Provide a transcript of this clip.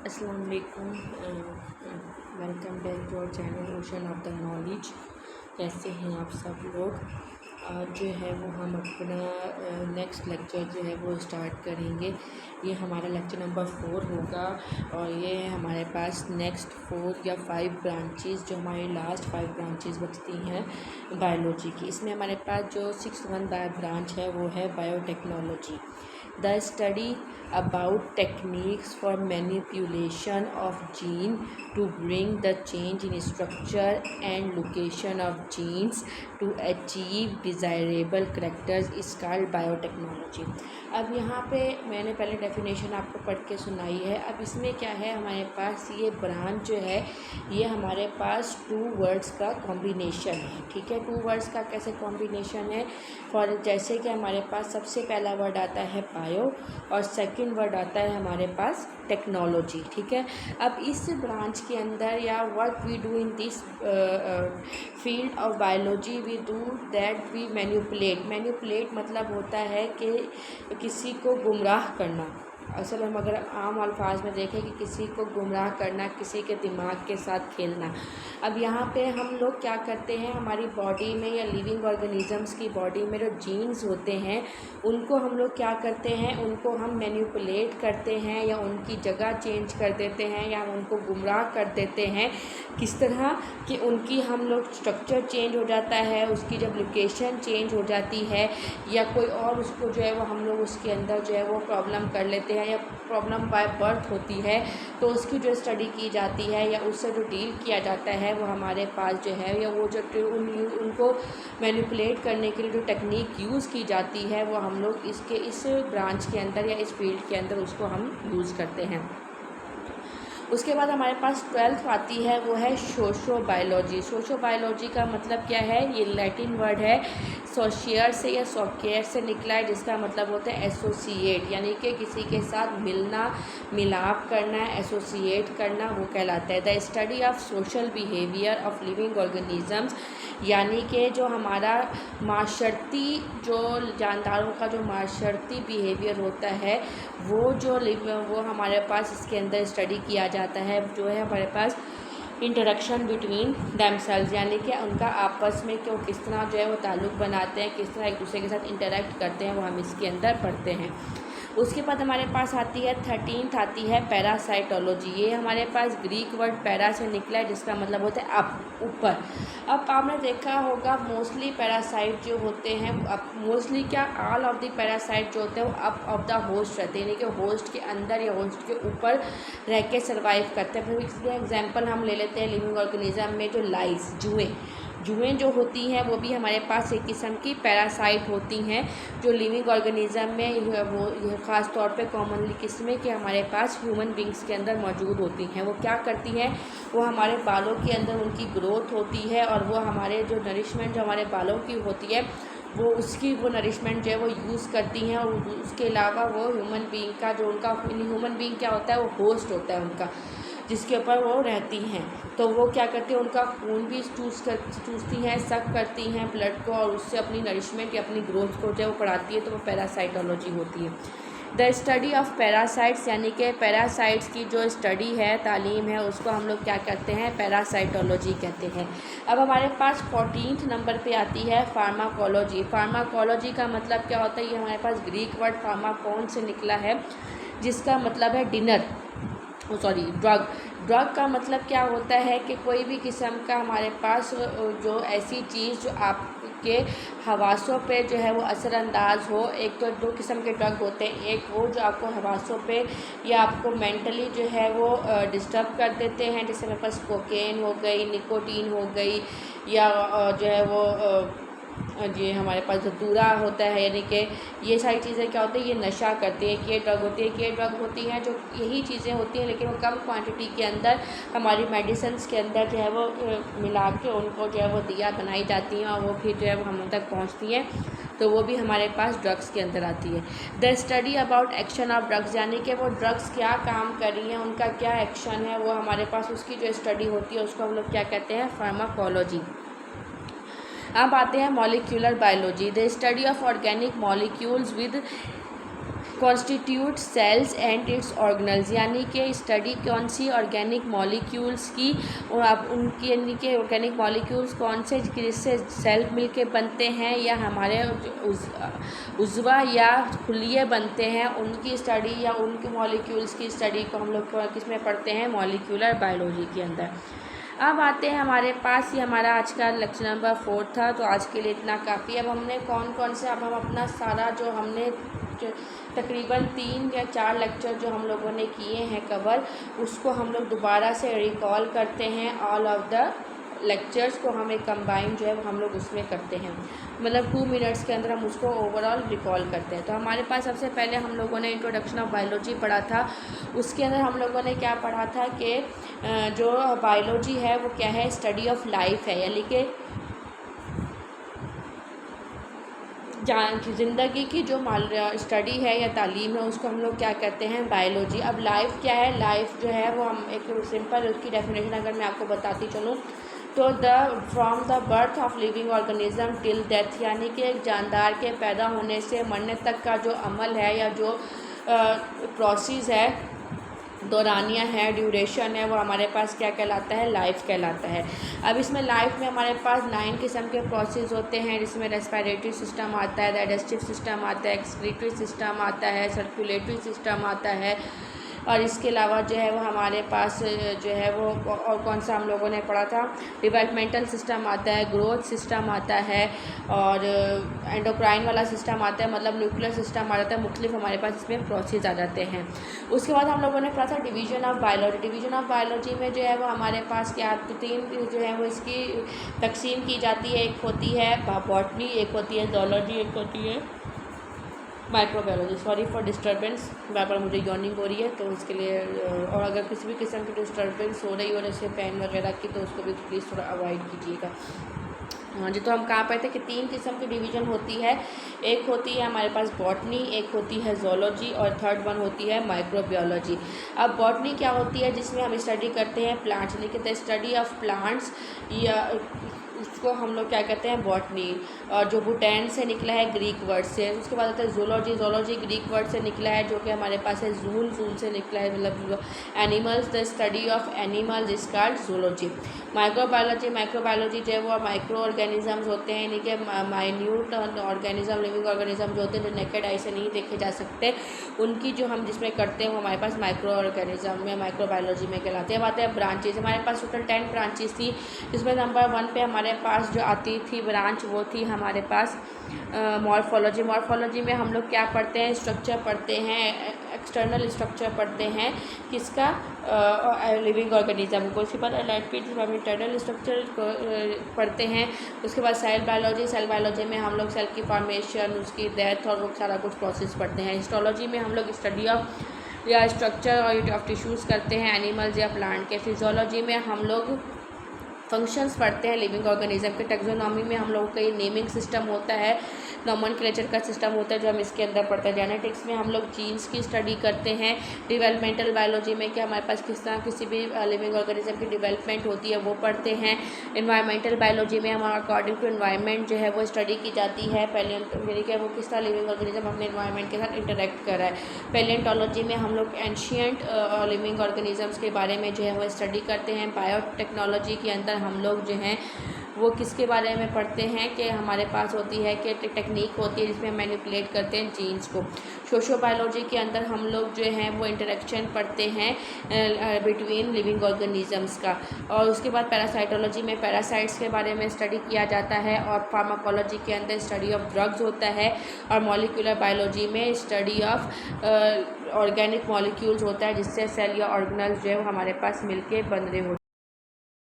अस्सलाम वालेकुम। Welcome back to our channel ocean of the knowledge. कैसे हैं आप सब लोग। आज जो है वो हम अपना नेक्स्ट लेक्चर जो है वो स्टार्ट करेंगे। ये हमारा लेक्चर नंबर 4 होगा और ये हमारे पास नेक्स्ट 4 या 5 ब्रांचेस, जो हमारी लास्ट 5 ब्रांचेस बचती हैं बायोलॉजी की। इसमें हमारे पास जो 6th ब्रांच है वो है biotechnology. The study about techniques for manipulation of gene to bring the change in structure and location of genes to achieve desirable characters is called biotechnology। अब यहाँ पे मैंने पहले डेफिनेशन आपको पढ़ के सुनाई है। अब इसमें क्या है, हमारे पास ये ब्रांच जो है ये हमारे पास 2 वर्ड्स का कॉम्बिनेशन है। ठीक है, 2 वर्ड्स का कैसे कॉम्बिनेशन है, फॉर जैसे कि हमारे पास सबसे पहला वर्ड आता है बायो और सेकंड वर्ड आता है हमारे पास टेक्नोलॉजी। ठीक है, अब इस ब्रांच के अंदर या what we do in this field of biology, we do that we manipulate मतलब होता है कि किसी को गुमराह करना। असल हम अगर आम अल्फाज में देखें कि किसी को गुमराह करना, किसी के दिमाग के साथ खेलना। अब यहाँ पे हम लोग क्या करते हैं, हमारी बॉडी में या लिविंग ऑर्गेनिजम्स की बॉडी में जो जीन्स होते हैं उनको हम लोग क्या करते हैं, उनको हम मैनिपुलेट करते हैं या उनकी जगह चेंज कर देते हैं या उनको गुमराह कर देते हैं। किस तरह कि उनकी हम लोग स्ट्रक्चर चेंज हो जाता है, उसकी जब लोकेशन चेंज हो जाती है या कोई और उसको जो है वो हम लोग उसके अंदर जो है वो प्रॉब्लम कर लेते हैं या प्रॉब्लम बाय बर्थ होती है, तो उसकी जो स्टडी की जाती है या उससे जो डील किया जाता है वो हमारे पास जो है, या वो जो उनको मैनिपुलेट करने के लिए जो टेक्निक यूज़ की जाती है वो हम लोग इस ब्रांच के अंदर या इस फील्ड के अंदर उसको हम यूज़ करते हैं। उसके बाद हमारे पास 12th आती है, वो है सोशोबायोलॉजी। सोशोबायोलॉजी का मतलब क्या है, ये लैटिन वर्ड है सोशियर से या सोकेयर से निकला है, जिसका मतलब होता है एसोसिएट, यानी कि किसी के साथ मिलना, मिलाप करना, एसोसिएट करना, वो कहलाता है। The study of social behaviour of living organisms, यानी कि जो हमारा माशरती, जो जानदारों का जो माशरती बिहेवियर होता है वो हमारे पास इसके अंदर स्टडी किया जाता है। जो है हमारे पास इंटरेक्शन बिटवीन देमसेल्व्स, यानी कि उनका आपस में कि वो किस तरह जो है वो ताल्लुक़ बनाते हैं, किस तरह एक दूसरे के साथ इंटरेक्ट करते हैं, वो हम इसके अंदर पढ़ते हैं। उसके बाद हमारे पास आती है 13th आती है पैरासाइटोलॉजी। ये हमारे पास ग्रीक वर्ड पैरा से निकला है, जिसका मतलब होता है अप, ऊपर। अब आपने देखा होगा मोस्टली पैरासाइट जो होते हैं, मोस्टली क्या ऑल ऑफ द पैरासाइट जो होते हैं वो अप ऑफ द होस्ट रहते हैं, यानी कि होस्ट के अंदर या होस्ट के ऊपर रह के सर्वाइव करते हैं। इसलिए एग्जाम्पल हम ले लेते हैं लिविंग ऑर्गेनिज्म में जो लाइस, जुएँ जो होती हैं वो भी हमारे पास एक किस्म की पैरासाइट होती हैं, जो लिविंग ऑर्गेनिज्म में वो ख़ास तौर पे कॉमनली किस्में के हमारे पास ह्यूमन बींग्स के अंदर मौजूद होती हैं। वो क्या करती हैं, वो हमारे बालों के अंदर उनकी ग्रोथ होती है और वो हमारे जो नरिशमेंट जो हमारे बालों की होती है वो नरिशमेंट जो है वो यूज़ करती हैं। और उसके अलावा वो ह्यूमन बींग का जो उनका ह्यूमन बींग क्या होता है, वो होस्ट होता है उनका, जिसके ऊपर वो रहती हैं। तो वो क्या करती हैं, उनका खून भी चूसती हैं, सक करती हैं ब्लड को, और उससे अपनी नरिशमेंट या अपनी ग्रोथ को जो है वो बढ़ाती है, तो वो पैरासाइटोलॉजी होती है। द स्टडी ऑफ पैरासाइट्स, यानी कि पैरासाइट्स की जो स्टडी है, तालीम है, उसको हम लोग क्या कहते हैं, पैरासाइटोलॉजी कहते हैं। अब हमारे पास 14th नंबर पे आती है फार्माकोलॉजी। फार्माकोलॉजी का मतलब क्या होता है, ये हमारे पास ग्रीक वर्ड फार्माकोन से निकला है, जिसका मतलब है ड्रग का मतलब क्या होता है कि कोई भी किस्म का हमारे पास जो ऐसी चीज़ जो आपके हवासों पे जो है वो असरअंदाज हो। एक तो 2 किस्म के ड्रग होते हैं, एक वो जो आपको हवासों पे या आपको मेंटली जो है वो डिस्टर्ब कर देते हैं, जैसे हमारे पास कोकेन हो गई, निकोटीन हो गई, या जो है वो ये हमारे पास धतूरा होता है, यानी कि ये सारी चीज़ें क्या होती है, ये नशा करती हैं। ये ड्रग होती हैं जो यही चीज़ें होती हैं, लेकिन वो कम क्वांटिटी के अंदर हमारी मेडिसिन्स के अंदर जो है वो मिला के उनको जो है वो दिया बनाई जाती हैं और वो फिर जो है वो हम तक पहुँचती हैं, तो वो भी हमारे पास ड्रग्स के अंदर आती है। The study about action of drugs, यानी कि वो ड्रग्स क्या काम कर रही हैं, उनका क्या एक्शन है, वो हमारे पास उसकी जो स्टडी होती है उसको हम लोग क्या कहते हैं, फार्माकोलॉजी। अब आते हैं molecular biology. The study of organic molecules with constitute cells and its organelles, यानी कि स्टडी कौन सी ऑर्गेनिक मॉलिक्यूल्स की, और आप उनकी यानी कि ऑर्गेनिक मॉलिक्यूल्स कौन से जिससे सेल मिल के बनते हैं या हमारे उज़्वा या खुलिये बनते हैं, उनकी स्टडी या उनके मॉलिक्यूल्स की स्टडी को हम लोग किस में पढ़ते हैं, मॉलिक्यूलर बायोलॉजी के अंदर। अब आते हैं हमारे पास, ये हमारा आज का लेक्चर नंबर 4 था, तो आज के लिए इतना काफ़ी। अब हमने कौन कौन से, अब हम अपना सारा जो हमने तकरीबन 3 या 4 लेक्चर जो हम लोगों ने किए हैं कवर, उसको हम लोग दोबारा से रिकॉल करते हैं। ऑल ऑफ द लेक्चर्स को हम एक कंबाइन जो है हम लोग उसमें करते हैं, मतलब 2 मिनट्स के अंदर हम उसको ओवरऑल रिकॉल करते हैं। तो हमारे पास सबसे पहले हम लोगों ने इंट्रोडक्शन ऑफ बायोलॉजी पढ़ा था। उसके अंदर हम लोगों ने क्या पढ़ा था कि जो बायोलॉजी है वो क्या है, स्टडी ऑफ लाइफ है, यानी कि ज़िंदगी की जो स्टडी है या तालीम है उसको हम लोग क्या कहते हैं, बायोलॉजी। अब लाइफ क्या है, लाइफ जो है वो हम एक सिंपल उसकी डेफिनेशन अगर मैं आपको बताती चलूँ तो from the birth of living organism till death, यानी कि एक जानदार के पैदा होने से मरने तक का जो अमल है या जो प्रोसेस है, दौरानिया है, ड्यूरेशन है, वो हमारे पास क्या कहलाता है, लाइफ कहलाता है। अब इसमें लाइफ में हमारे पास 9 किस्म के प्रोसेस होते हैं, जिसमें रेस्पिरेटरी सिस्टम आता है, डाइजेस्टिव सिस्टम आता है, एक्सक्रीटरी सिस्टम आता है, सर्कुलेटरी सिस्टम आता है, और इसके अलावा जो है वो हमारे पास जो है वो और कौन सा हम लोगों ने पढ़ा था, डेवलपमेंटल सिस्टम आता है, ग्रोथ सिस्टम आता है, और एंडोक्राइन वाला सिस्टम आता है, मतलब न्यूक्लियर सिस्टम आ जाता है। मुख्तलिफ हमारे पास इसमें प्रोसेस आ जाते हैं। उसके बाद हम लोगों ने पढ़ा था division of biology. Division of biology में जो है वो हमारे पास क्या 3 जो है वो इसकी तकसीम की जाती है। एक होती है बॉटनी, एक होती है ज़ूलॉजी, एक होती है माइक्रोबायोलॉजी। सॉरी फॉर डिस्टर्बेंस, बार बार मुझे यॉर्निंग हो रही है तो उसके लिए, और अगर किसी भी किस्म की डिस्टर्बेंस हो रही हो जैसे पेन वगैरह की, तो उसको भी प्लीज़ थोड़ा अवॉइड कीजिएगा। हाँ जी, तो हम कहाँ पे थे कि 3 किस्म की डिवीज़न होती है। एक होती है हमारे पास बॉटनी, एक होती है ज़ूलॉजी, और थर्ड वन होती है माइक्रोबायोलॉजी। अब बॉटनी क्या होती है, जिसमें हम स्टडी करते हैं प्लांट्स, यानी कि द स्टडी ऑफ प्लांट्स, या उसको हम लोग क्या कहते हैं, बॉटनी, और जो बुटैन से निकला है ग्रीक वर्ड से। उसके बाद आता है ज़ूलॉजी। ज़ूलॉजी ग्रीक वर्ड से निकला है, जो कि हमारे पास है जूल, जूल से निकला है, मतलब animals, the study of animals is called zoology. Microbiology, microbiology जो है वो माइक्रो ऑर्गेनिजम्स होते हैं, यानी कि माइन्यूट ऑर्गेनिज्म, लिविंग ऑर्गेनिज्म जो होते हैं, जो नेकेड आई से नहीं देखे जा सकते, उनकी जो हम जिसमें करते हैं वो हमारे पास माइक्रो ऑर्गेनिज्म में, माइक्रोबायोलॉजी में कहलाते हैं। बात है ब्रांचेज, हमारे पास टोटल 10 ब्रांचेज थी, जिसमें नंबर 1 पे हमारे पास जो आती थी ब्रांच वो थी हमारे पास मॉर्फोलॉजी। मॉर्फोलॉजी में हम लोग क्या पढ़ते हैं, स्ट्रक्चर पढ़ते हैं, एक्सटर्नल स्ट्रक्चर पढ़ते हैं, किसका, लिविंग ऑर्गेनिज्म को। उसके बाद इंटरनल स्ट्रक्चर पढ़ते हैं। उसके बाद सेल बायोलॉजी, सेल बायोलॉजी में हम लोग सेल की फॉर्मेशन, उसकी डेथ और वो सारा कुछ प्रोसेस पढ़ते हैं। हिस्टोलॉजी में हम लोग स्टडी ऑफ या स्ट्रक्चर और ऑफ टिश्यूज़ करते हैं एनिमल्स या प्लांट के। फिजियोलॉजी में हम लोग फंक्शंस पढ़ते हैं लिविंग ऑर्गेनिज्म के। टेक्सोनॉमी में हम लोगों का ये नेमिंग सिस्टम होता है, नॉमेनक्लेचर का सिस्टम होता है जो हम इसके अंदर पढ़ते हैं। जेनेटिक्स में हम लोग जीन्स की स्टडी करते हैं। डेवलपमेंटल बायोलॉजी में क्या हमारे पास किस तरह किसी भी लिविंग ऑर्गेनिज्म की डेवलपमेंट होती है वो पढ़ते हैं। एनवायरमेंटल बायोलॉजी में हमारा अकॉर्डिंग टू एनवायरनमेंट जो है वो स्टडी की जाती है। यानी कि वो किस तरह लिविंग ऑर्गेनिज्म अपने एनवायरनमेंट के साथ इंटरेक्ट कर रहा है। पैलियोंटोलॉजी में हम लोग एंशियंट लिविंग ऑर्गेनिजम्स के बारे में जो है वो स्टडी करते हैं। बायोटेक्नोलॉजी के अंदर हम लोग जो हैं वो किसके बारे में पढ़ते हैं कि हमारे पास होती है कि टेक्निक होती है जिसमें मैनिपुलेट करते हैं जीन्स को। सोशो बायोलॉजी के अंदर हम लोग जो हैं वो इंटरेक्शन पढ़ते हैं बिटवीन लिविंग ऑर्गेनिजम्स का। और उसके बाद पैरासाइटोलॉजी में पैरासाइट्स के बारे में स्टडी किया जाता है। और फार्माकोलॉजी के अंदर स्टडी ऑफ ड्रग्स होता है। और मॉलिक्यूलर बायोलॉजी में स्टडी ऑफ ऑर्गेनिक मॉलिक्यूल्स होता है, जिससे सेल या ऑर्गेनल्स जो है वो हमारे पास मिलके बन रहे होते हैं।